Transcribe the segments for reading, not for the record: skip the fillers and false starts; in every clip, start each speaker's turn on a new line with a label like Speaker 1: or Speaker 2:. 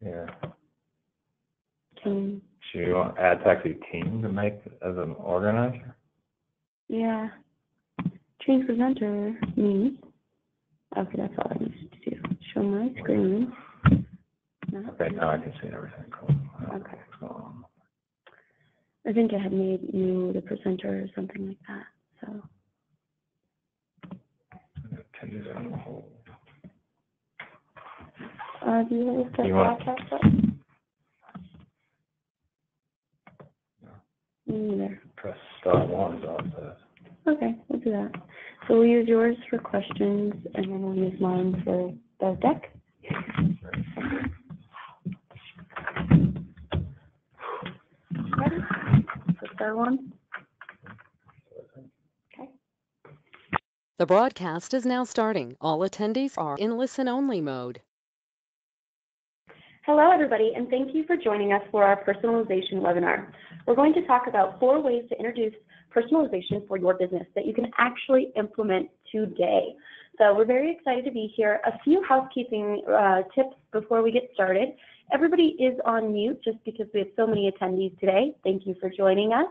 Speaker 1: Yeah.
Speaker 2: Team.
Speaker 1: Should you want Adtaxi team to make as an organizer?
Speaker 2: Yeah. Change presenter means. Okay, that's all I need to do. Show my screen.
Speaker 1: Okay, now I can see everything. Cool.
Speaker 2: Okay. I think I had made you the presenter or something like that. So.
Speaker 1: Attendees on hold.
Speaker 2: Do you want to start broadcast up?
Speaker 1: No.
Speaker 2: Neither.
Speaker 1: Press *1 is all it says.
Speaker 2: Okay, we'll do that. So we'll use yours for questions, and then we'll use mine for the deck. Ready? So *1. Okay.
Speaker 3: The broadcast is now starting. All attendees are in listen-only mode.
Speaker 2: Hello, everybody, and thank you for joining us for our personalization webinar. We're going to talk about 4 ways to introduce personalization for your business that you can actually implement today. So we're very excited to be here. A few housekeeping tips before we get started. Everybody is on mute just because we have so many attendees today. Thank you for joining us.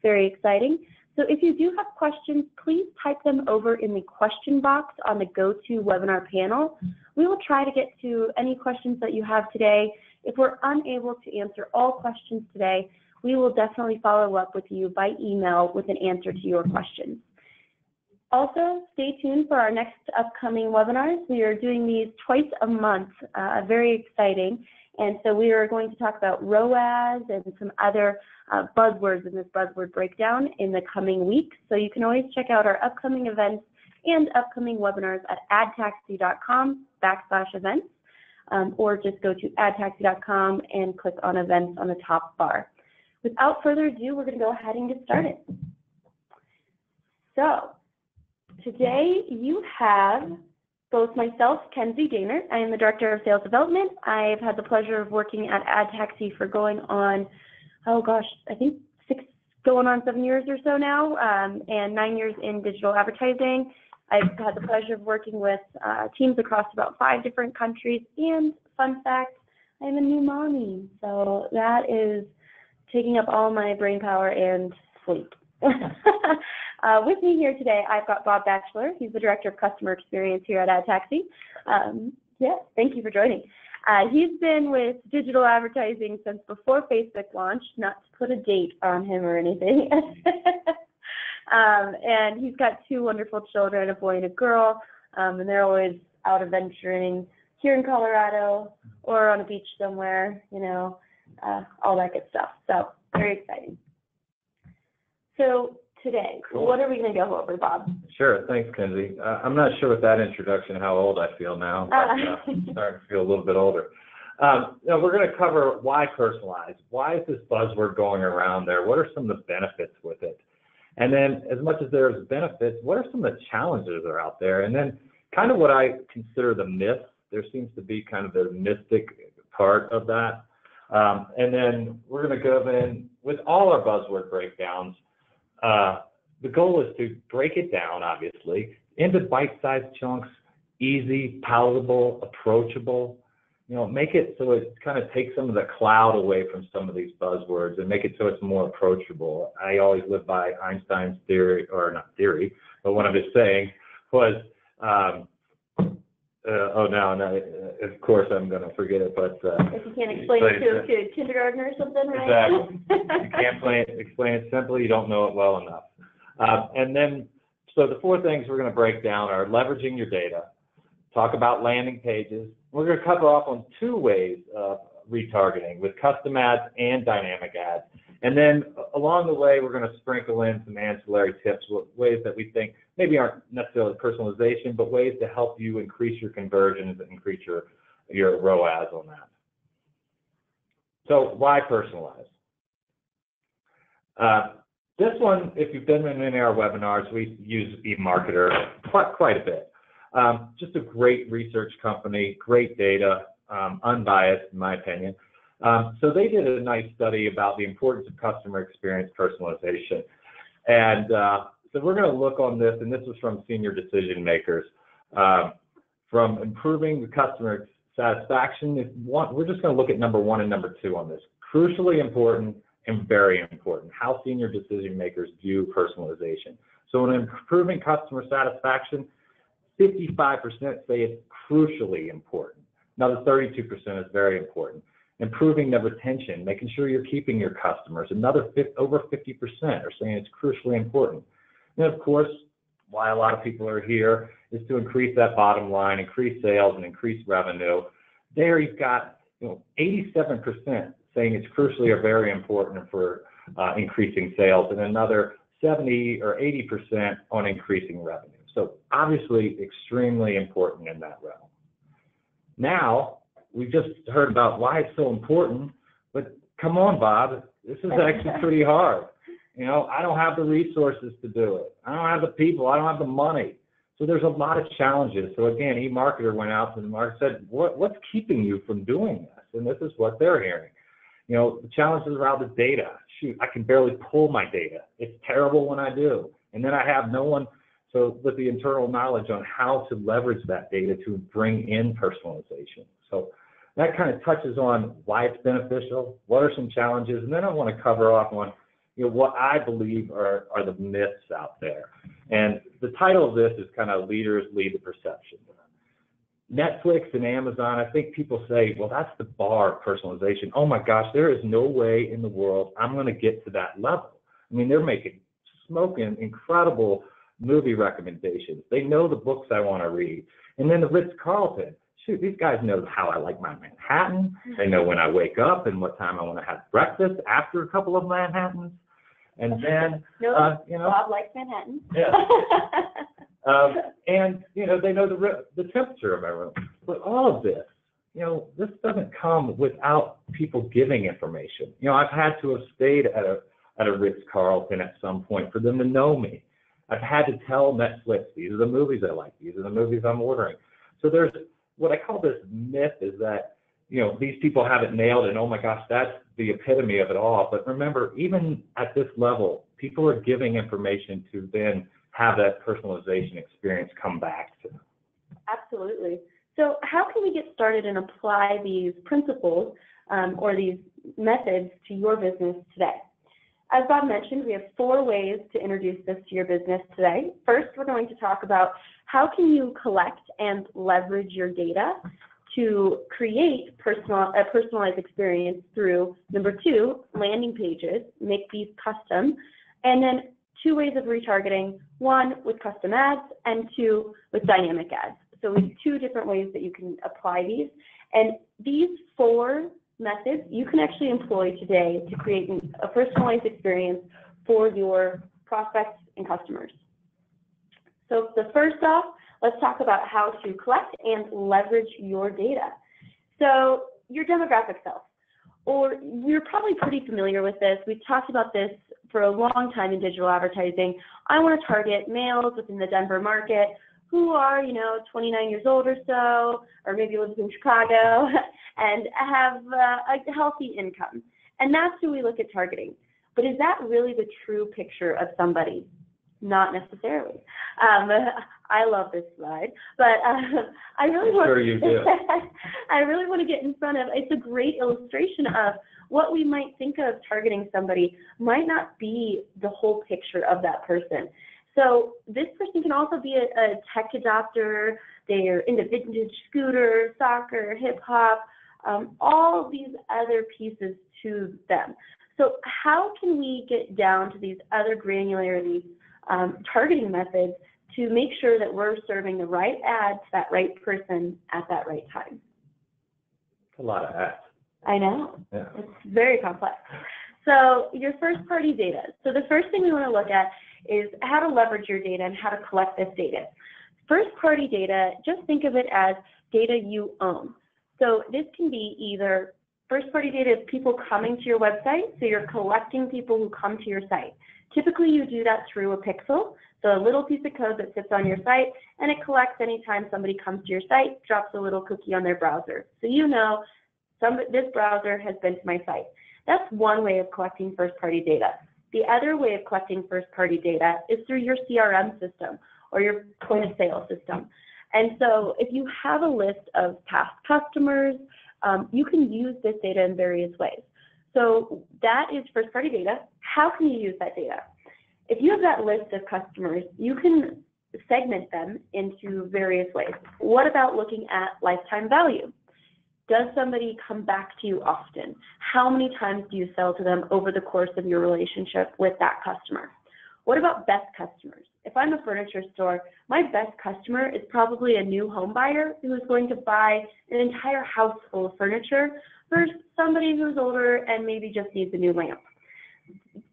Speaker 2: Very exciting. So if you do have questions, please type them over in the question box on the GoToWebinar panel. We will try to get to any questions that you have today. If we're unable to answer all questions today, we will definitely follow up with you by email with an answer to your questions. Also, stay tuned for our next upcoming webinars. We are doing these twice a month, very exciting. And so we are going to talk about ROAS and some other buzzwords in this buzzword breakdown in the coming weeks. So you can always check out our upcoming events and upcoming webinars at adtaxi.com/events, or just go to adtaxi.com and click on events on the top bar. Without further ado, we're going to go ahead and get started. So today you have both myself, Kenzie Gaynor. I am the Director of Sales Development. I've had the pleasure of working at Adtaxi for going on, oh gosh, I think 7 years or so now, and 9 years in digital advertising. I've had the pleasure of working with teams across about 5 different countries, and fun fact, I'm a new mommy, so that is taking up all my brain power and sleep. With me here today, I've got Bob Batchelor. He's the Director of Customer Experience here at Adtaxi. Yeah, thank you for joining. He's been with digital advertising since before Facebook launched, not to put a date on him or anything. And he's got 2 wonderful children, a boy and a girl, and they're always out adventuring here in Colorado or on a beach somewhere, you know, all that good stuff. So very exciting. So today, what are we going to go over, Bob?
Speaker 1: Sure, thanks, Kenzie. I'm not sure with that introduction how old I feel now, but I'm starting to feel a little bit older. Now we're going to cover why personalize. Why is this buzzword going around there? What are some of the benefits with it? And then as much as there's benefits, what are some of the challenges that are out there? And then kind of what I consider the myth. There seems to be kind of the mystic part of that. And then we're going to go in with all our buzzword breakdowns. The goal is to break it down, obviously, into bite-sized chunks, easy, palatable, approachable. You know, make it so it kind of takes some of the cloud away from some of these buzzwords and make it so it's more approachable. I always live by Einstein's theory, or not theory, but one of his sayings was, of course I'm going to forget it, but...
Speaker 2: if you can't explain it to a kindergartner or something, right?
Speaker 1: Exactly. You can't explain it simply, you don't know it well enough. And then, so the 4 things we're going to break down are leveraging your data, talk about landing pages. We're going to cover off on 2 ways of retargeting with custom ads and dynamic ads. And then along the way, we're going to sprinkle in some ancillary tips, ways that we think maybe aren't necessarily personalization, but ways to help you increase your conversions and increase your ROAS on that. So why personalize? This one, if you've been in any of our webinars, we use eMarketer quite a bit. Just a great research company, great data, unbiased in my opinion. So they did a nice study about the importance of customer experience personalization. And so we're going to look on this, and this was from senior decision makers, from improving the customer satisfaction is one. We're just going to look at number 1 and number 2 on this. Crucially important and very important. How senior decision makers view personalization. So in improving customer satisfaction, 55% say it's crucially important. Another 32% is very important. Improving the retention, making sure you're keeping your customers. Over 50% are saying it's crucially important. And of course, why a lot of people are here is to increase that bottom line, increase sales, and increase revenue. There you've got 87% saying it's crucially or very important for increasing sales, and another 70 or 80% on increasing revenue. So obviously extremely important in that realm. Now, we just heard about why it's so important, but come on, Bob, this is actually pretty hard. I don't have the resources to do it. I don't have the people. I don't have the money. So there's a lot of challenges. So again, eMarketer went out to the market and said, what's keeping you from doing this? And this is what they're hearing. The challenges around the data. Shoot, I can barely pull my data. It's terrible when I do. And then I have no one, so with the internal knowledge on how to leverage that data to bring in personalization. So that kind of touches on why it's beneficial, what are some challenges, and then I want to cover off on what I believe are the myths out there. And the title of this is kind of Leaders Lead the Perception. Netflix and Amazon, I think people say, well, that's the bar of personalization. Oh my gosh, there is no way in the world I'm going to get to that level. I mean, they're making smoking incredible movie recommendations. They know the books I want to read. And then the Ritz-Carlton, shoot, these guys know how I like my Manhattan. They know when I wake up and what time I want to have breakfast after a couple of Manhattans. And then,
Speaker 2: Bob likes Manhattan.
Speaker 1: Yeah. And, they know the temperature of my room. But all of this, this doesn't come without people giving information. I've had to have stayed at a Ritz-Carlton at some point for them to know me. I've had to tell Netflix, these are the movies I like, these are the movies I'm ordering. So there's what I call this myth is that, these people have it nailed and, oh my gosh, that's the epitome of it all. But remember, even at this level, people are giving information to then have that personalization experience come back to them.
Speaker 2: Absolutely. So how can we get started and apply these principles or these methods to your business today? As Bob mentioned, we have 4 ways to introduce this to your business today. First, we're going to talk about how can you collect and leverage your data to create a personalized experience through, number 2, landing pages, make these custom, and then 2 ways of retargeting, 1 with custom ads and 2 with dynamic ads. So we have 2 different ways that you can apply these. And these 4 methods you can actually employ today to create a personalized experience for your prospects and customers. So the first off, let's talk about how to collect and leverage your data. So your demographic self, or you're probably pretty familiar with this. We've talked about this for a long time in digital advertising. I want to target males within the Denver market who are, 29 years old or so, or maybe lives in Chicago and have a healthy income. And that's who we look at targeting. But is that really the true picture of somebody? Not necessarily. I love this slide, but I really want.
Speaker 1: Sure you do.
Speaker 2: I really want to get in front of. It's a great illustration of what we might think of targeting somebody might not be the whole picture of that person. So this person can also be a tech adopter. They're into vintage scooters, soccer, hip hop, all of these other pieces to them. So how can we get down to these other granularity targeting methods to make sure that we're serving the right ad to that right person at that right time?
Speaker 1: It's a lot of ads.
Speaker 2: I know.
Speaker 1: Yeah.
Speaker 2: It's very complex. So your first-party data. So the first thing we want to look at is how to leverage your data and how to collect this data. First-party data, just think of it as data you own. So this can be either first-party data of people coming to your website, so you're collecting people who come to your site. Typically, you do that through a pixel, so a little piece of code that sits on your site, and it collects anytime somebody comes to your site, drops a little cookie on their browser. So you know this browser has been to my site. That's one way of collecting first-party data. The other way of collecting first-party data is through your CRM system or your point-of-sale system. And so if you have a list of past customers, you can use this data in various ways. So that is first-party data. How can you use that data? If you have that list of customers, you can segment them into various ways. What about looking at lifetime value? Does somebody come back to you often? How many times do you sell to them over the course of your relationship with that customer? What about best customers? If I'm a furniture store, my best customer is probably a new home buyer who is going to buy an entire house full of furniture versus somebody who's older and maybe just needs a new lamp.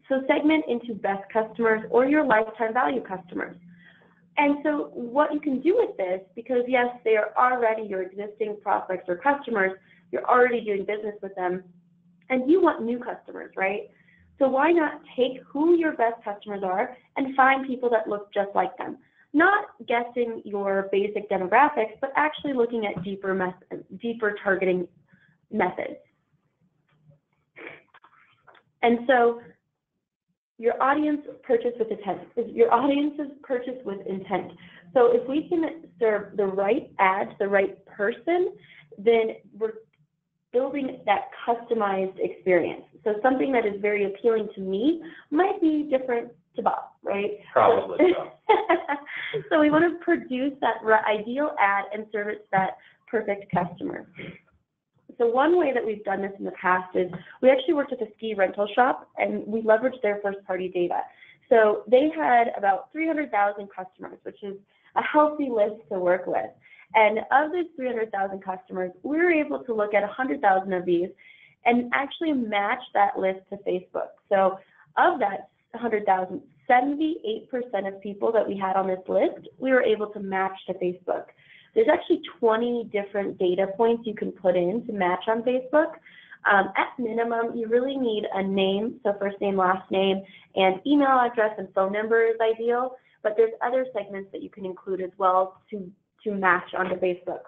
Speaker 2: So segment into best customers or your lifetime value customers. And so what you can do with this, because yes, they are already your existing prospects or customers, you're already doing business with them, and you want new customers, right? So why not take who your best customers are and find people that look just like them? Not guessing your basic demographics, but actually looking at deeper targeting methods. And so your audience purchase with intent. Your audiences purchase with intent. So if we can serve the right ad to the right person, then we're building that customized experience. So something that is very appealing to me might be different to Bob, right?
Speaker 1: Probably so.
Speaker 2: So we want to produce that ideal ad and service that perfect customer. So one way that we've done this in the past is we actually worked with a ski rental shop, and we leveraged their first-party data. So they had about 300,000 customers, which is a healthy list to work with. And of those 300,000 customers, we were able to look at 100,000 of these and actually match that list to Facebook. So of that 100,000, 78% of people that we had on this list, we were able to match to Facebook. There's actually 20 different data points you can put in to match on Facebook. At minimum, you really need a name, so first name, last name, and email address and phone number is ideal, but there's other segments that you can include as well to match onto Facebook.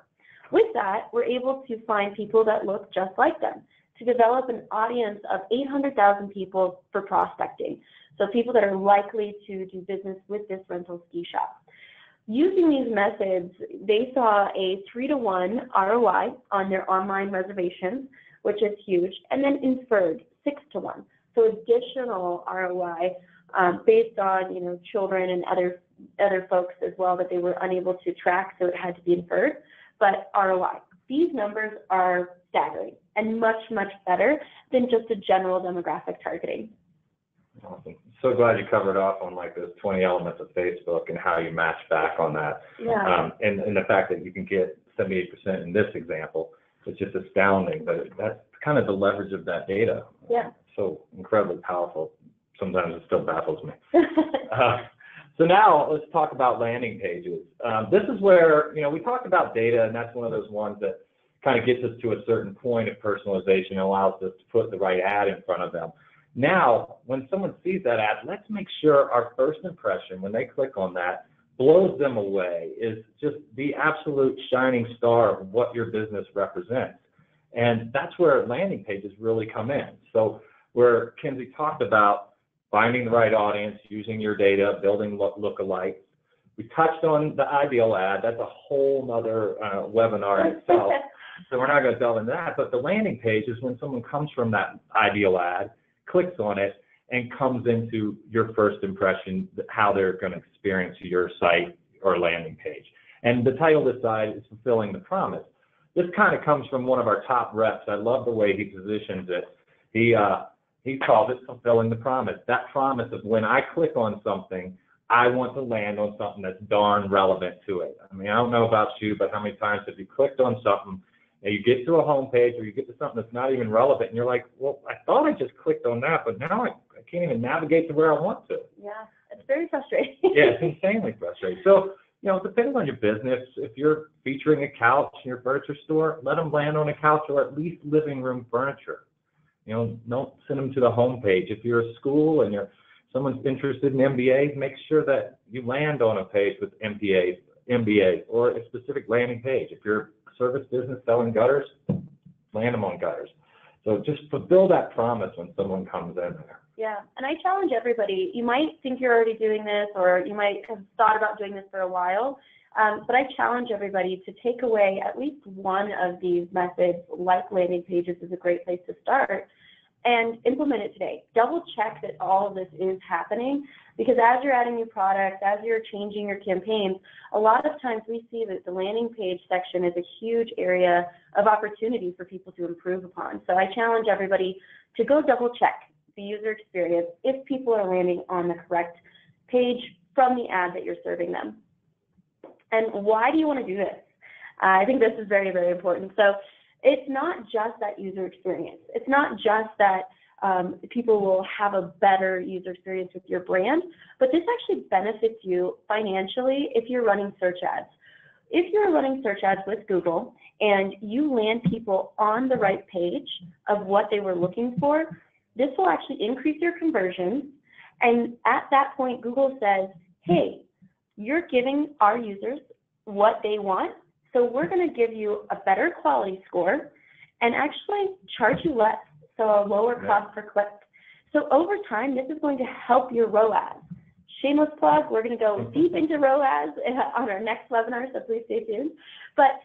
Speaker 2: With that, we're able to find people that look just like them, to develop an audience of 800,000 people for prospecting, so people that are likely to do business with this rental ski shop. Using these methods, they saw a 3-to-1 ROI on their online reservations, which is huge, and then inferred 6-to-1, so additional ROI based on children and other folks as well that they were unable to track, so it had to be inferred, but ROI. These numbers are staggering and much, much better than just a general demographic targeting.
Speaker 1: Awesome. So glad you covered off on like those 20 elements of Facebook and how you match back on that.
Speaker 2: Yeah.
Speaker 1: And the fact that you can get 78% in this example is just astounding, but that's kind of the leverage of that data.
Speaker 2: Yeah.
Speaker 1: So incredibly powerful. Sometimes it still baffles me. So now let's talk about landing pages. This is where, we talked about data, and that's one of those ones that kind of gets us to a certain point of personalization and allows us to put the right ad in front of them. Now, when someone sees that ad, let's make sure our first impression, when they click on that, blows them away, is just the absolute shining star of what your business represents. And that's where landing pages really come in. So where Kenzie talked about finding the right audience, using your data, building lookalikes. We touched on the ideal ad. That's a whole nother webinar itself. So we're not going to delve into that. But the landing page is when someone comes from that ideal ad, clicks on it, and comes into your first impression, how they're going to experience your site or landing page. And the title of this side is Fulfilling the Promise. This kind of comes from one of our top reps. I love the way he positions it. He calls it Fulfilling the Promise. That promise of when I click on something, I want to land on something that's darn relevant to it. I mean, I don't know about you, but how many times have you clicked on something and you get to a home page or you get to something that's not even relevant and you're like, well, I thought I just clicked on that, but now I can't even navigate to where I want to.
Speaker 2: Yeah, it's very frustrating.
Speaker 1: Yeah, it's insanely frustrating. So, depending on your business, if you're featuring a couch in your furniture store, let them land on a couch or at least living room furniture. Don't send them to the home page. If you're a school and someone's interested in MBAs, make sure that you land on a page with MBAs or a specific landing page. If you're a service business selling gutters, land them on gutters. So just fulfill that promise when someone comes in there.
Speaker 2: Yeah, and I challenge everybody. You might think you're already doing this, or you might have thought about doing this for a while. But I challenge everybody to take away at least one of these methods, like landing pages is a great place to start, and implement it today. Double check that all of this is happening, because as you're adding new products, as you're changing your campaigns, a lot of times we see that the landing page section is a huge area of opportunity for people to improve upon. So I challenge everybody to go double check the user experience if people are landing on the correct page from the ad that you're serving them. And why do you want to do this? I think this is very, very important. So it's not just that user experience. It's not just that people will have a better user experience with your brand, but this actually benefits you financially if you're running search ads. If you're running search ads with Google and you land people on the right page of what they were looking for, this will actually increase your conversions. And at that point, Google says, hey, you're giving our users what they want, so we're going to give you a better quality score and actually charge you less, so a lower cost per click. So over time, this is going to help your ROAS. Shameless plug, we're going to go deep into ROAS on our next webinar, so please stay tuned. But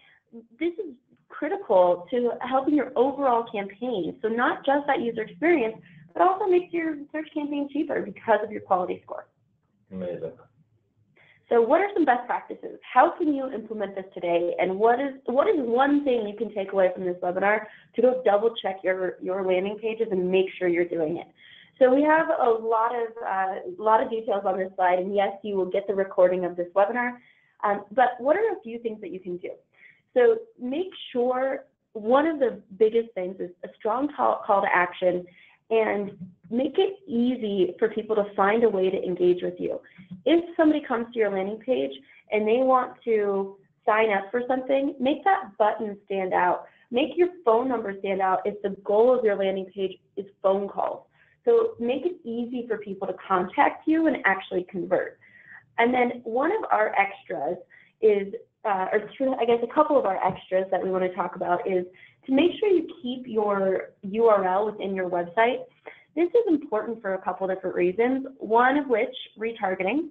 Speaker 2: this is critical to helping your overall campaign. So not just that user experience, but also makes your search campaign cheaper because of your quality score.
Speaker 1: Amazing.
Speaker 2: So what are some best practices? How can you implement this today? And what is one thing you can take away from this webinar to go double check your landing pages and make sure you're doing it? So we have a lot of details on this slide, and yes, you will get the recording of this webinar. But what are a few things that you can do? So make sure one of the biggest things is a strong call to action, and make it easy for people to find a way to engage with you. If somebody comes to your landing page and they want to sign up for something, make that button stand out. Make your phone number stand out if the goal of your landing page is phone calls. So make it easy for people to contact you and actually convert. And then one of our extras is, I guess a couple of our extras that we want to talk about is to make sure you keep your URL within your website. This is important for a couple different reasons, one of which, retargeting.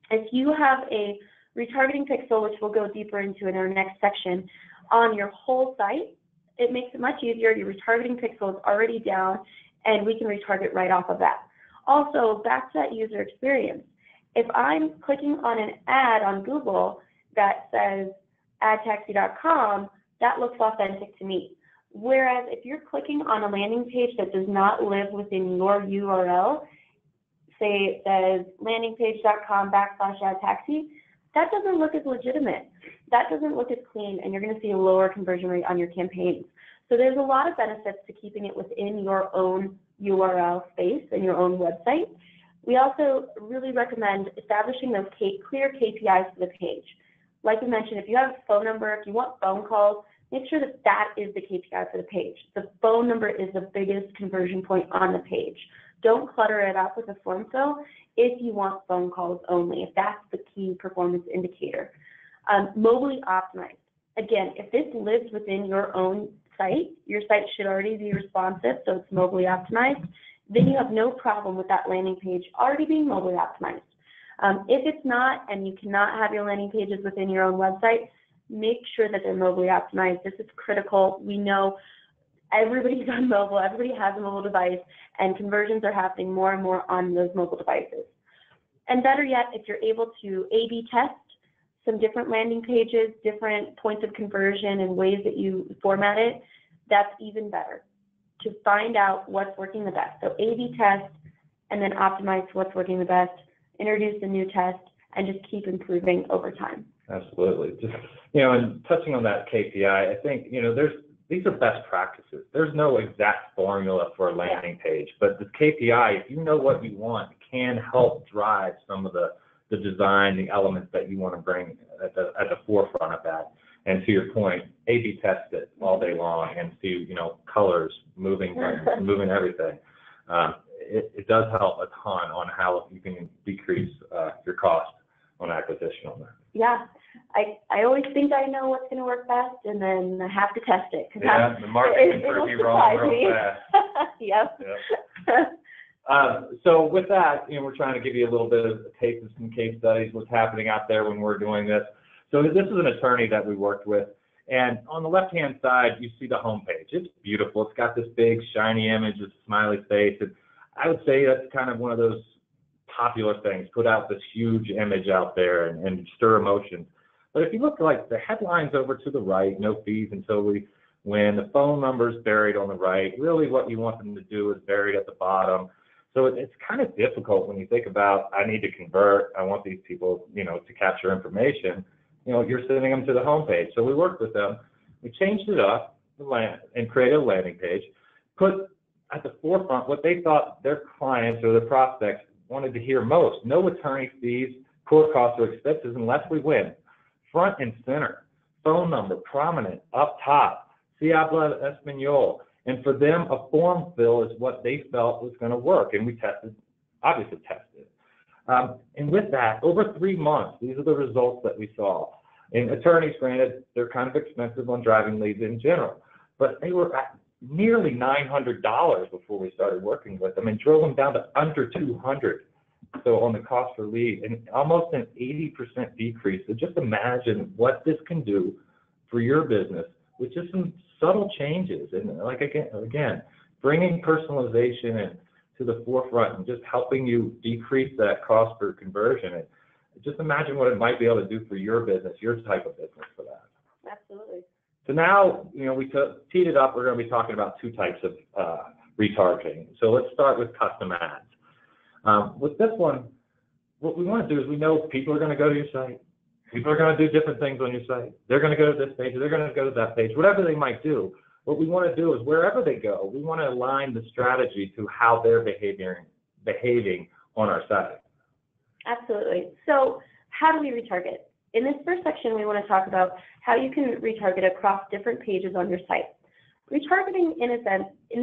Speaker 2: If you have a retargeting pixel, which we'll go deeper into in our next section, on your whole site, it makes it much easier. Your retargeting pixel is already down, and we can retarget right off of that. Also, back to that user experience. If I'm clicking on an ad on Google that says adtaxi.com, that looks authentic to me. Whereas if you're clicking on a landing page that does not live within your URL, say it says landingpage.com/adtaxi, that doesn't look as legitimate. That doesn't look as clean, and you're going to see a lower conversion rate on your campaigns. So there's a lot of benefits to keeping it within your own URL space and your own website. We also really recommend establishing those clear KPIs for the page. Like we mentioned, if you have a phone number, if you want phone calls, make sure that that is the KPI for the page. The phone number is the biggest conversion point on the page. Don't clutter it up with a form fill if you want phone calls only, if that's the key performance indicator. Mobilely optimized. Again, if this lives within your own site, your site should already be responsive, so it's mobilely optimized, then you have no problem with that landing page already being mobilely optimized. If it's not, and you cannot have your landing pages within your own website, make sure that they're mobilely optimized. This is critical. We know everybody's on mobile, everybody has a mobile device, and conversions are happening more and more on those mobile devices. And better yet, if you're able to A/B test some different landing pages, different points of conversion and ways that you format it, that's even better to find out what's working the best. So A/B test and then optimize what's working the best, introduce a new test, and just keep improving over time.
Speaker 1: Absolutely. Just, and touching on that KPI, I think, these are best practices. There's no exact formula for a landing page, but the KPI, if you know what you want, can help drive some of the design, the elements that you want to bring at the forefront of that. And to your point, A/B test it all day long and see, colors, moving everything. It does help a ton on how you can decrease your cost on acquisition on that.
Speaker 2: Yeah, I always think I know what's going to work best, and then I have to test it.
Speaker 1: Yeah, the market can prove you wrong real fast.
Speaker 2: Yep.
Speaker 1: So with that, we're trying to give you a little bit of a taste of some case studies, what's happening out there when we're doing this. So this is an attorney that we worked with, and on the left-hand side, you see the homepage. It's beautiful. It's got this big, shiny image with a smiley face, and I would say that's kind of one of those popular things, put out this huge image out there and stir emotions. But if you look like the headlines over to the right, no fees until we win, the phone number is buried on the right, really what you want them to do is buried at the bottom. So it's kind of difficult when you think about, I need to convert, I want these people, to capture information. You're sending them to the homepage. So we worked with them. We changed it up and created a landing page, put at the forefront what they thought their clients or their prospects wanted to hear most. No attorney fees, court costs, or expenses unless we win. Front and center, phone number, prominent, up top, si habla español. And for them, a form fill is what they felt was going to work. And we obviously tested. And with that, over 3 months, these are the results that we saw. And attorneys, granted, they're kind of expensive on driving leads in general, but they were at nearly $900 before we started working with them, and drove them down to under $200. So on the cost per lead, and almost an 80% decrease. So just imagine what this can do for your business with just some subtle changes. And like again, bringing personalization in to the forefront and just helping you decrease that cost per conversion. And just imagine what it might be able to do for your business, your type of business for that.
Speaker 2: Absolutely.
Speaker 1: So now, we teed it up. We're going to be talking about 2 types of retargeting. So let's start with custom ads. With this one, what we want to do is we know people are going to go to your site. People are going to do different things on your site. They're going to go to this page, or they're going to go to that page, whatever they might do. What we want to do is wherever they go, we want to align the strategy to how they're behaving on our site.
Speaker 2: Absolutely. So how do we retarget? In this first section, we want to talk about how you can retarget across different pages on your site. Retargeting, in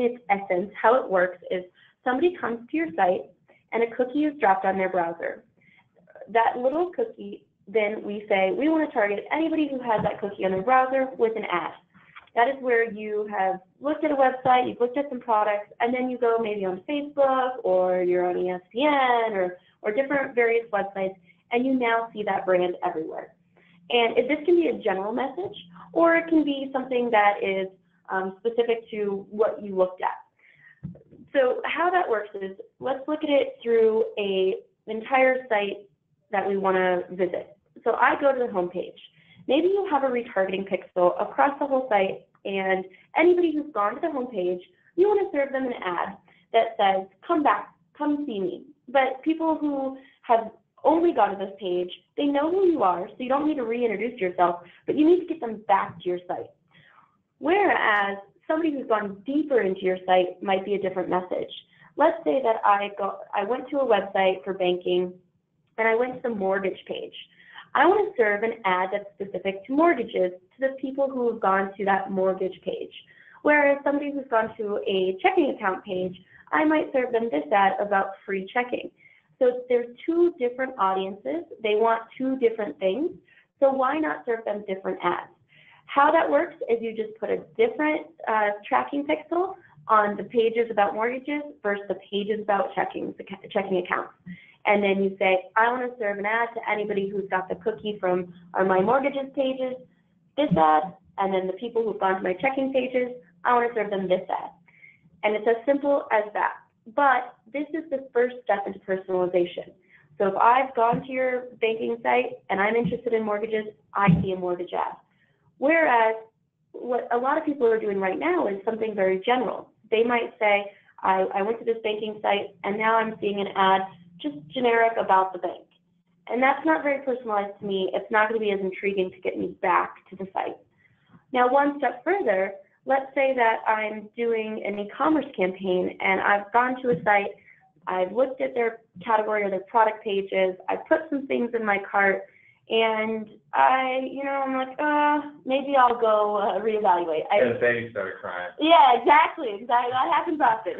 Speaker 2: its essence, how it works is somebody comes to your site and a cookie is dropped on their browser. That little cookie, then we say, we want to target anybody who has that cookie on their browser with an ad. That is where you have looked at a website, you've looked at some products, and then you go maybe on Facebook, or you're on ESPN, or different various websites, and you now see that brand everywhere. And this can be a general message, or it can be something that is specific to what you looked at. So how that works is, let's look at it through an entire site that we want to visit. So I go to the home page. Maybe you have a retargeting pixel across the whole site, and anybody who's gone to the home page, you want to serve them an ad that says, come back, come see me. But people who have only gone to this page, they know who you are, so you don't need to reintroduce yourself, but you need to get them back to your site. Whereas somebody who's gone deeper into your site might be a different message. Let's say that I went to a website for banking, and I went to the mortgage page. I want to serve an ad that's specific to mortgages to the people who have gone to that mortgage page. Whereas somebody who's gone to a checking account page, I might serve them this ad about free checking. So there's 2 different audiences. They want 2 different things. So why not serve them different ads? How that works is you just put a different tracking pixel on the pages about mortgages versus the pages about checking accounts. And then you say, I want to serve an ad to anybody who's got the cookie from my mortgages pages, this ad, and then the people who've gone to my checking pages, I want to serve them this ad. And it's as simple as that. But this is the first step into personalization. So if I've gone to your banking site and I'm interested in mortgages, I see a mortgage ad. Whereas what a lot of people are doing right now is something very general. They might say, I went to this banking site and now I'm seeing an ad just generic about the bank. And that's not very personalized to me. It's not going to be as intriguing to get me back to the site. Now, one step further, let's say that I'm doing an e-commerce campaign and I've gone to a site, I've looked at their category or their product pages, I've put some things in my cart, and I'm like, maybe I'll go reevaluate.
Speaker 1: And then you started crying.
Speaker 2: Yeah, exactly. That happens often.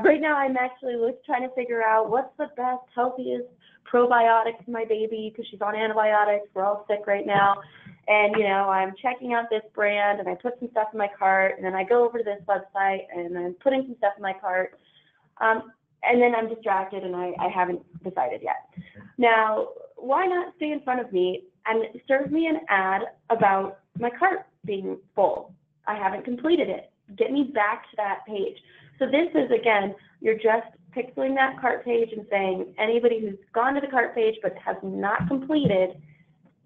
Speaker 2: Right now, I'm actually trying to figure out what's the best, healthiest probiotic for my baby because she's on antibiotics. We're all sick right now. And, I'm checking out this brand, and I put some stuff in my cart, and then I go over to this website, and I'm putting some stuff in my cart. And then I'm distracted, and I haven't decided yet. Now, why not stay in front of me and serve me an ad about my cart being full. I haven't completed it. Get me back to that page. So this is, again, you're just pixeling that cart page and saying anybody who's gone to the cart page but has not completed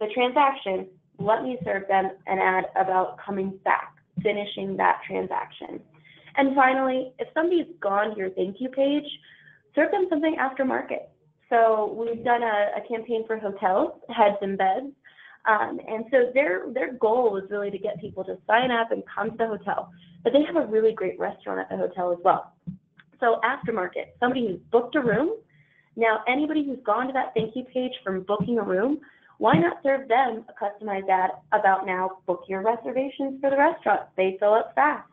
Speaker 2: the transaction, let me serve them an ad about coming back, finishing that transaction. And finally, if somebody's gone to your thank you page, serve them something aftermarket. So we've done a campaign for hotels, heads and beds, and so their goal is really to get people to sign up and come to the hotel. But they have a really great restaurant at the hotel as well. So aftermarket, somebody who's booked a room. Now, anybody who's gone to that thank you page from booking a room, why not serve them a customized ad about now book your reservations for the restaurant? They fill up fast.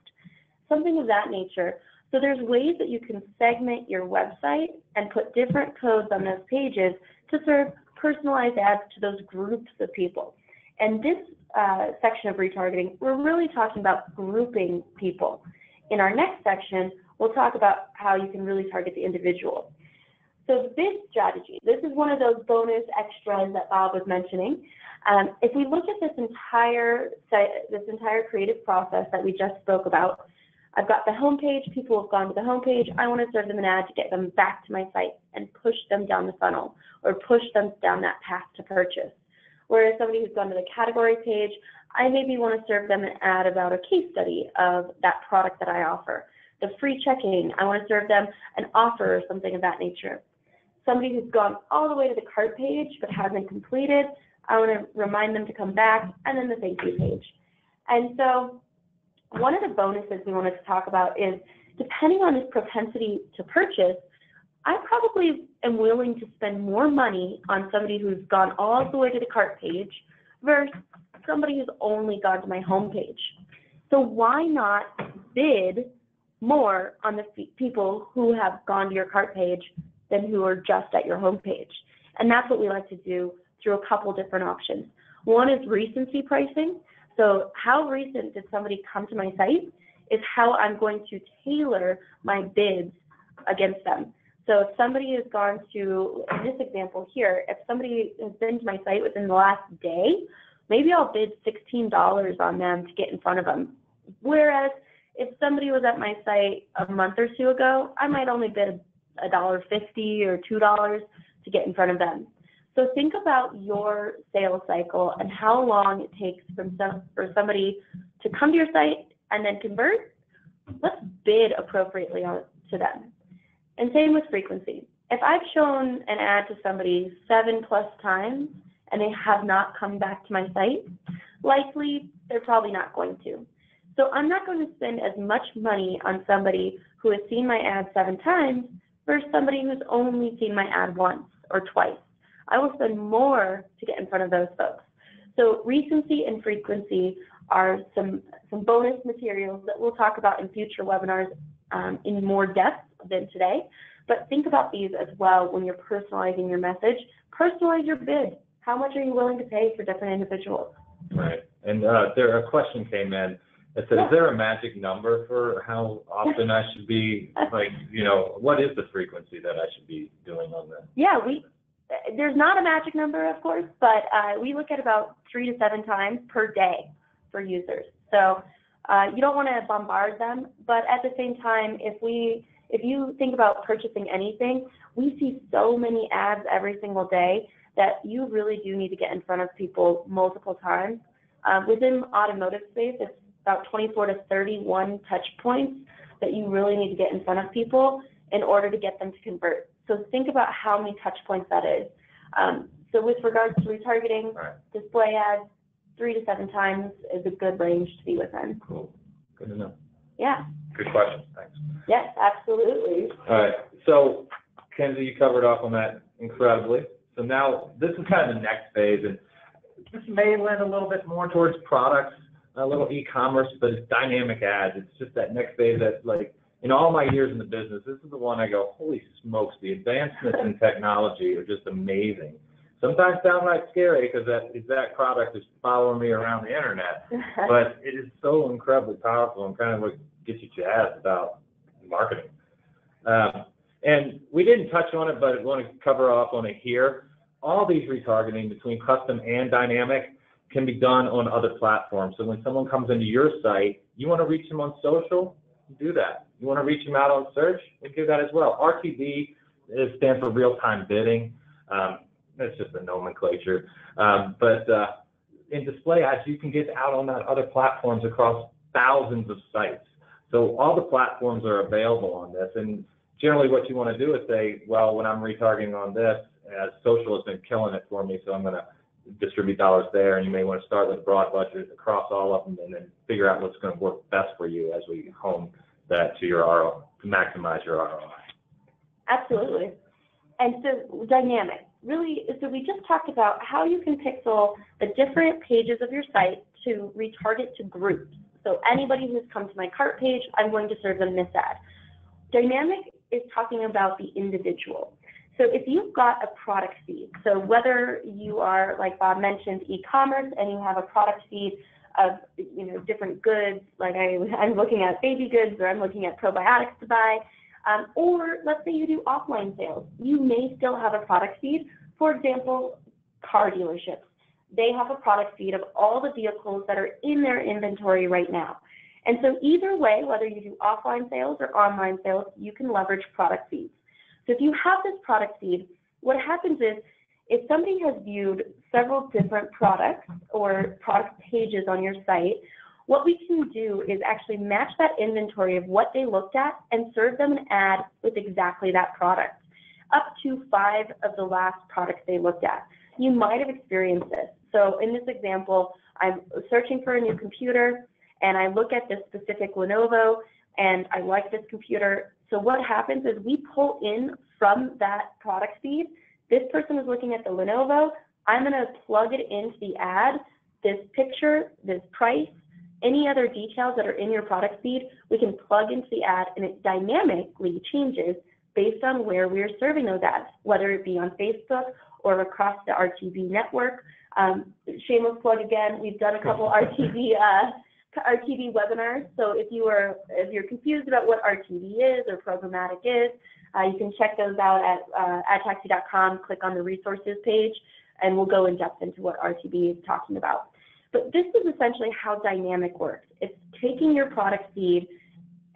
Speaker 2: Something of that nature. So there's ways that you can segment your website and put different codes on those pages to serve personalized ads to those groups of people. And this section of retargeting, we're really talking about grouping people. In our next section, we'll talk about how you can really target the individual. So the bid strategy, this is one of those bonus extras that Bob was mentioning. If we look at this entire creative process that we just spoke about, I've got the homepage, people have gone to the homepage, I want to serve them an ad to get them back to my site and push them down the funnel or push them down that path to purchase. Whereas somebody who's gone to the category page, I maybe want to serve them an ad about a case study of that product that I offer. The free checking, I want to serve them an offer or something of that nature. Somebody who's gone all the way to the cart page but hasn't completed, I want to remind them to come back, and then the thank you page. And so one of the bonuses we wanted to talk about is, depending on this propensity to purchase, I probably am willing to spend more money on somebody who's gone all the way to the cart page versus somebody who's only gone to my home page. So why not bid more on the people who have gone to your cart page than who are just at your home page? And that's what we like to do through a couple different options. One is recency pricing. So how recent did somebody come to my site is how I'm going to tailor my bids against them. So if somebody has gone to, in this example here, if somebody has been to my site within the last day, maybe I'll bid $16 on them to get in front of them. Whereas if somebody was at my site a month or two ago, I might only bid $1.50 or $2 to get in front of them. So think about your sales cycle and how long it takes for somebody to come to your site and then convert. Let's bid appropriately to them. And same with frequency. If I've shown an ad to somebody 7+ times and they have not come back to my site, likely they're probably not going to. So I'm not going to spend as much money on somebody who has seen my ad 7 times versus somebody who's only seen my ad once or twice. I will spend more to get in front of those folks. So recency and frequency are some bonus materials that we'll talk about in future webinars in more depth than today. But think about these as well when you're personalizing your message. Personalize your bid. How much are you willing to pay for different individuals?
Speaker 1: Right. And a question came in that said, is there a magic number for how often I should be, what is the frequency that I should be doing on this?
Speaker 2: Yeah, there's not a magic number, of course, but we look at about 3 to 7 times per day for users. So you don't want to bombard them, but at the same time, if you think about purchasing anything, we see so many ads every single day that you really do need to get in front of people multiple times. Within automotive space, it's about 24 to 31 touch points that you really need to get in front of people in order to get them to convert. So think about how many touch points that is. So with regards to retargeting, display ads, 3 to 7 times is a good range to be within.
Speaker 1: Cool. Good to know.
Speaker 2: Yeah.
Speaker 1: Good question. Thanks.
Speaker 2: Yes, absolutely.
Speaker 1: All right. So, Kenzie, you covered off on that incredibly. So now this is kind of the next phase, and this may lend a little bit more towards products, a little e-commerce, but it's dynamic ads. It's just that next phase that's like, in all my years in the business, this is the one I go, holy smokes, the advancements in technology are just amazing. Sometimes downright scary because that product is following me around the internet, but it is so incredibly powerful and kind of what gets you jazzed about marketing. And we didn't touch on it, but I want to cover off on it here. all these retargeting between custom and dynamic can be done on other platforms. So when someone comes into your site, you want to reach them on social, do that. You want to reach them out on search, we do that as well. RTB stands for real-time bidding. That's just a nomenclature. But in display ads, you can get out on that other platforms across thousands of sites. So all the platforms are available on this. And generally what you want to do is say, well, when I'm retargeting on this, social has been killing it for me, so I'm going to distribute dollars there. And you may want to start with broad budgets across all of them and then figure out what's going to work best for you as we hone that to your ROI, to maximize your ROI.
Speaker 2: Absolutely. And so dynamic, really, so we just talked about how you can pixel the different pages of your site to retarget to groups. So anybody who's come to my cart page, I'm going to serve them this ad. Dynamic is talking about the individual. So if you've got a product feed, so whether you are, like Bob mentioned, e-commerce, and you have a product feed of different goods, like I'm looking at baby goods or I'm looking at probiotics to buy, or let's say you do offline sales, you may still have a product feed. For example, car dealerships. They have a product feed of all the vehicles that are in their inventory right now. And so either way, whether you do offline sales or online sales, you can leverage product feeds. So if you have this product feed, what happens is if somebody has viewed several different products or product pages on your site, what we can do is actually match that inventory of what they looked at and serve them an ad with exactly that product, up to 5 of the last products they looked at. You might have experienced this. So in this example, I'm searching for a new computer, and I look at this specific Lenovo, and I like this computer. So what happens is we pull in from that product feed. This person is looking at the Lenovo. I'm going to plug it into the ad, this picture, this price, any other details that are in your product feed, we can plug into the ad, and it dynamically changes based on where we're serving those ads, whether it be on Facebook or across the RTB network. Shameless plug again, we've done a couple RTB webinars. So if you're confused about what RTB is or programmatic is, you can check those out at adtaxi.com, click on the resources page, and we'll go in depth into what RTB is talking about. But this is essentially how dynamic works. It's taking your product feed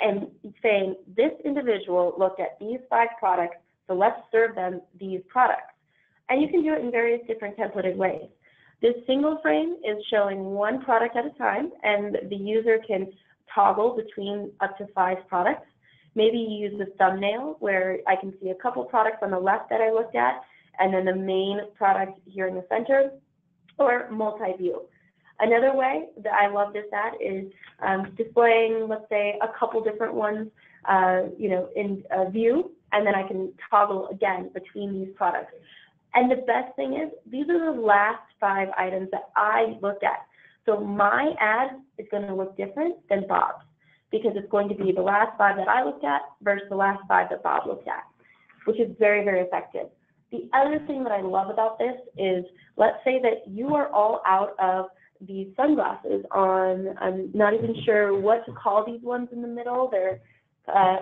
Speaker 2: and saying, this individual looked at these 5 products, so let's serve them these products. And you can do it in various different templated ways. This single frame is showing 1 product at a time, and the user can toggle between up to 5 products. Maybe you use a thumbnail where I can see a couple products on the left that I looked at, and then the main product here in the center, or multi-view. Another way that I love this at is displaying, let's say, a couple different ones, in a view, and then I can toggle again between these products. And the best thing is, these are the last 5 items that I looked at. So my ad is going to look different than Bob's, because it's going to be the last 5 that I looked at versus the last 5 that Bob looked at, which is very, very effective. The other thing that I love about this is, let's say that you are all out of these sunglasses on, I'm not even sure what to call these ones in the middle. They're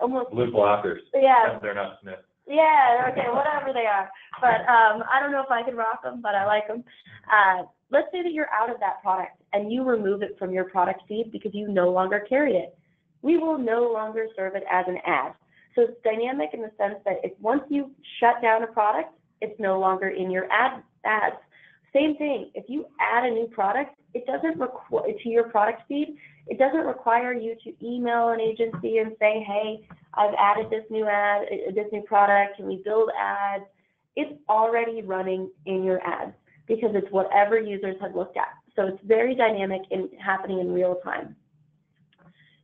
Speaker 2: almost
Speaker 1: blue blockers.
Speaker 2: Yeah.
Speaker 1: They're not Smith.
Speaker 2: Yeah, okay, whatever they are. But I don't know if I can rock them, but I like them. Let's say that you're out of that product and you remove it from your product feed because you no longer carry it. We will no longer serve it as an ad. So it's dynamic in the sense that if once you shut down a product, it's no longer in your ads. Same thing, if you add a new product, it doesn't require, to your product feed, it doesn't require you to email an agency and say, hey, I've added this new ad, this new product, can we build ads? It's already running in your ads because it's whatever users have looked at. So it's very dynamic and happening in real time.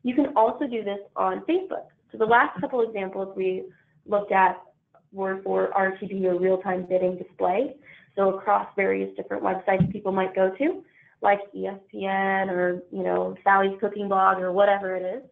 Speaker 2: You can also do this on Facebook. So the last couple examples we looked at were for RTB or real-time bidding display. So across various different websites people might go to, like ESPN or, Sally's Cooking Blog or whatever it is.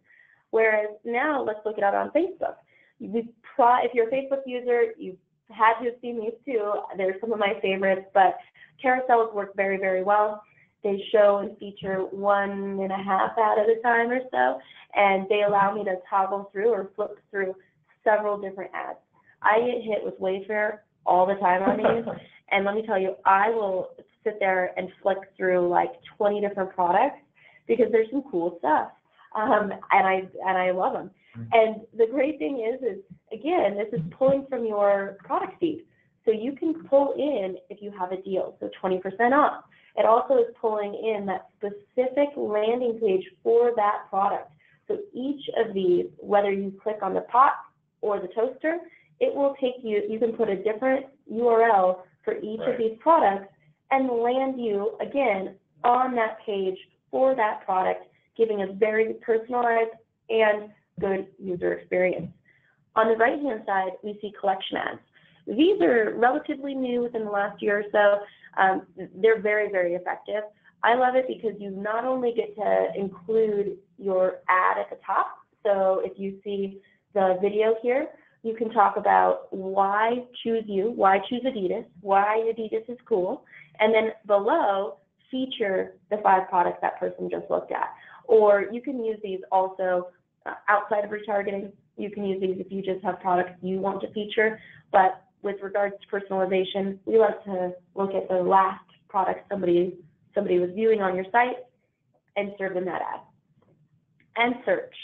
Speaker 2: Whereas now, let's look it up on Facebook. If you're a Facebook user, you've had to have seen these too. They're some of my favorites, but carousels work very, very well. They show and feature 1.5 ad at a time or so, and they allow me to toggle through or flip through several different ads. I get hit with Wayfair all the time on these, And let me tell you, I will sit there and flick through like 20 different products because there's some cool stuff, and I love them. And the great thing is again, this is pulling from your product feed. So you can pull in if you have a deal, so 20% off. It also is pulling in that specific landing page for that product. So each of these, whether you click on the pot or the toaster, it will take you, you can put a different URL for each of these products and land you, again, on that page for that product, giving a very personalized and good user experience. On the right-hand side, we see collection ads. These are relatively new within the last year or so. They're very, very effective. I love it because you not only get to include your ad at the top, so if you see the video here, you can talk about why choose you, why choose Adidas, why Adidas is cool, and then below, feature the 5 products that person just looked at. Or you can use these also outside of retargeting. You can use these if you just have products you want to feature, but with regards to personalization, we like to look at the last product somebody was viewing on your site and serve them that ad. And search.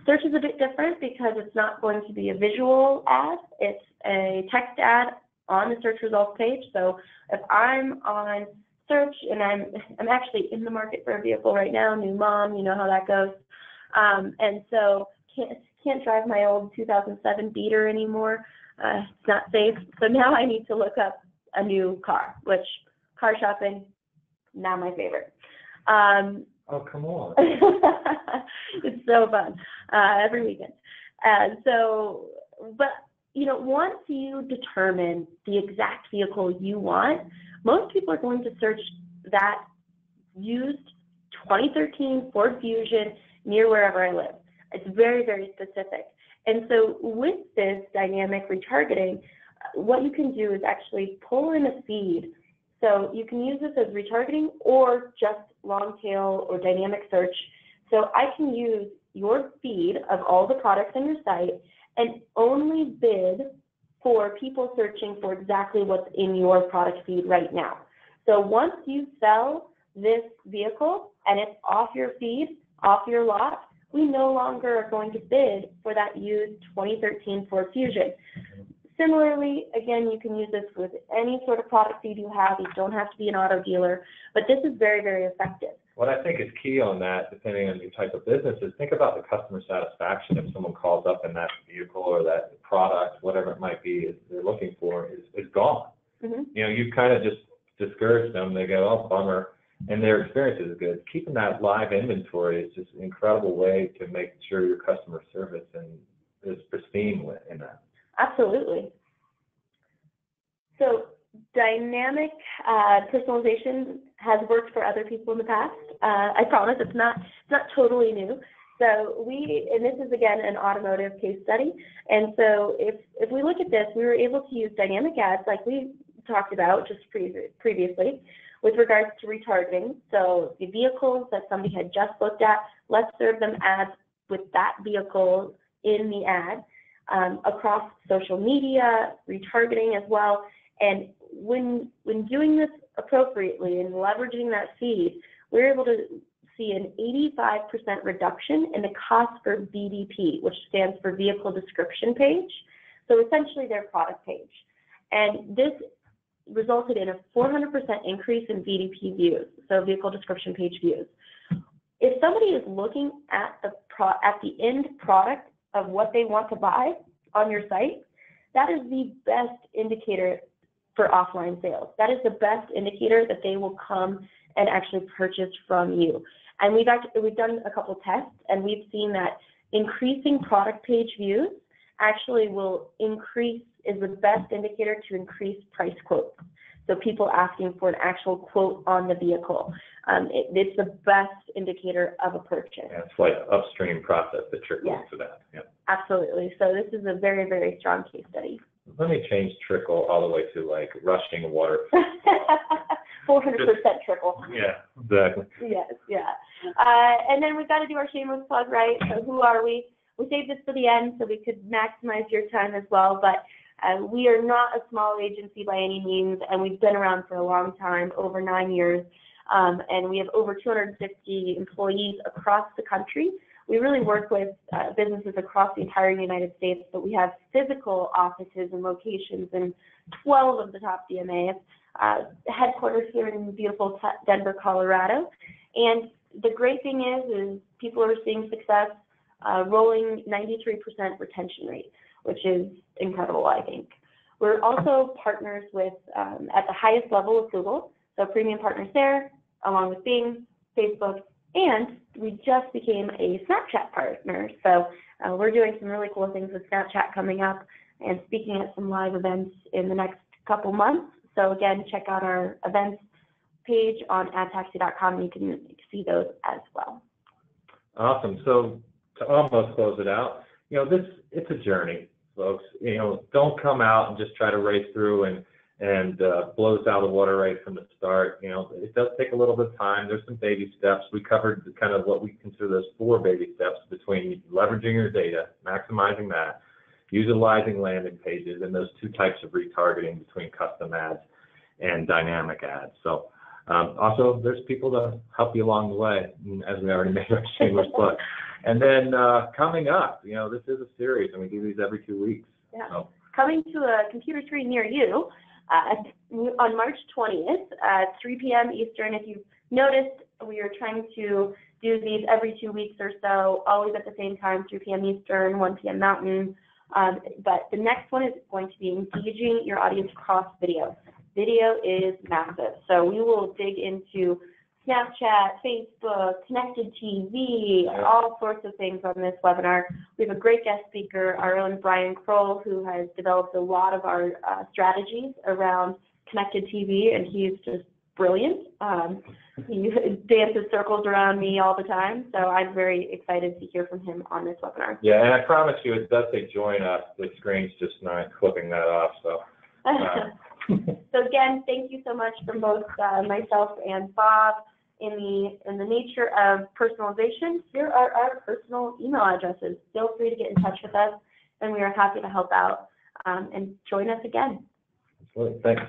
Speaker 2: Search is a bit different because it's not going to be a visual ad. It's a text ad on the search results page. So if I'm on search and I'm actually in the market for a vehicle right now, new mom, you know how that goes. And so can't drive my old 2007 Beater anymore. It's not safe. So now I need to look up a new car, which car shopping, not my favorite.
Speaker 1: Oh, come on.
Speaker 2: It's so fun every weekend. But you know, once you determine the exact vehicle you want, most people are going to search that used 2013 Ford Fusion near wherever I live. It's very, very specific. And so with this dynamic retargeting, what you can do is actually pull in a feed. So you can use this as retargeting or just long tail or dynamic search. So I can use your feed of all the products on your site and only bid for people searching for exactly what's in your product feed right now. So once you sell this vehicle and it's off your feed, off your lot, we no longer are going to bid for that used 2013 Ford Fusion. Similarly, again, you can use this with any sort of product feed you have. You don't have to be an auto dealer, but this is very, very effective.
Speaker 1: What I think is key on that, depending on your type of business, is think about the customer satisfaction. If someone calls up and that vehicle or that product, whatever it might be, is they're looking for is gone.
Speaker 2: Mm-hmm.
Speaker 1: You know, you kind of just discourage them. They go, oh, bummer, and their experience is good. Keeping that live inventory is just an incredible way to make sure your customer service is pristine in that.
Speaker 2: Absolutely. So dynamic personalization has worked for other people in the past. I promise it's not totally new. So and this is again an automotive case study. And so if we look at this, we were able to use dynamic ads like we talked about just previously with regards to retargeting. So the vehicles that somebody had just looked at, let's serve them ads with that vehicle in the ad. Across social media, retargeting as well. And when doing this appropriately and leveraging that feed, we're able to see an 85% reduction in the cost for VDP, which stands for Vehicle Description Page. So essentially their product page. And this resulted in a 400% increase in VDP views, so Vehicle Description Page views. If somebody is looking at the end product of what they want to buy on your site, that is the best indicator for offline sales. That is the best indicator that they will come and actually purchase from you. And we've done a couple tests, and we've seen that increasing product page views actually is the best indicator to increase price quotes. So people asking for an actual quote on the vehicle. It's the best indicator of a purchase.
Speaker 1: Yeah, it's like upstream process that trickles to that. Yeah.
Speaker 2: Absolutely. So this is a very, very strong case study.
Speaker 1: Let me change trickle all the way to like rushing water.
Speaker 2: 400% trickle.
Speaker 1: Yeah, exactly.
Speaker 2: Yes, yeah. And then we've got to do our shameless plug, right? So who are we? We saved this for the end so we could maximize your time as well. But We are not a small agency by any means, and we've been around for a long time, over 9 years, and we have over 250 employees across the country. We really work with businesses across the entire United States, but we have physical offices and locations in 12 of the top DMAs, headquarters here in beautiful Denver, Colorado. And the great thing is people are seeing success, rolling 93% retention rate, which is incredible, I think. We're also partners with, at the highest level of Google, so premium partners there, along with Bing, Facebook, and we just became a Snapchat partner. So we're doing some really cool things with Snapchat coming up and speaking at some live events in the next couple months. So again, check out our events page on adtaxi.com and you can see those as well.
Speaker 1: Awesome. So to almost close it out, it's a journey, folks. Don't come out and just try to race through and blow us out of the water right from the start. It does take a little bit of time. There's some baby steps. We covered kind of what we consider those 4 baby steps between leveraging your data, maximizing that, utilizing landing pages, and those 2 types of retargeting between custom ads and dynamic ads. So also there's people to help you along the way, as we already made our shameless plug. And then coming up, this is a series, and we do these every 2 weeks.
Speaker 2: Yeah.
Speaker 1: So.
Speaker 2: Coming to a computer screen near you on March 20th at 3 p.m. Eastern. If you've noticed, we are trying to do these every 2 weeks or so, always at the same time, 3 p.m. Eastern, 1 p.m. Mountain. But the next one is going to be engaging your audience across video. Video is massive. So we will dig into Snapchat, Facebook, connected TV, all sorts of things on this webinar. We have a great guest speaker, our own Brian Kroll, who has developed a lot of our strategies around connected TV, and he's just brilliant. He dances circles around me all the time, so I'm very excited to hear from him on this webinar.
Speaker 1: Yeah, and I promise you, it does say join us. The screen's just not clipping that off, so.
Speaker 2: So again, thank you so much from both myself and Bob. In the nature of personalization, here are our personal email addresses. Feel free to get in touch with us, and we are happy to help out. And join us again.
Speaker 1: Well, thanks.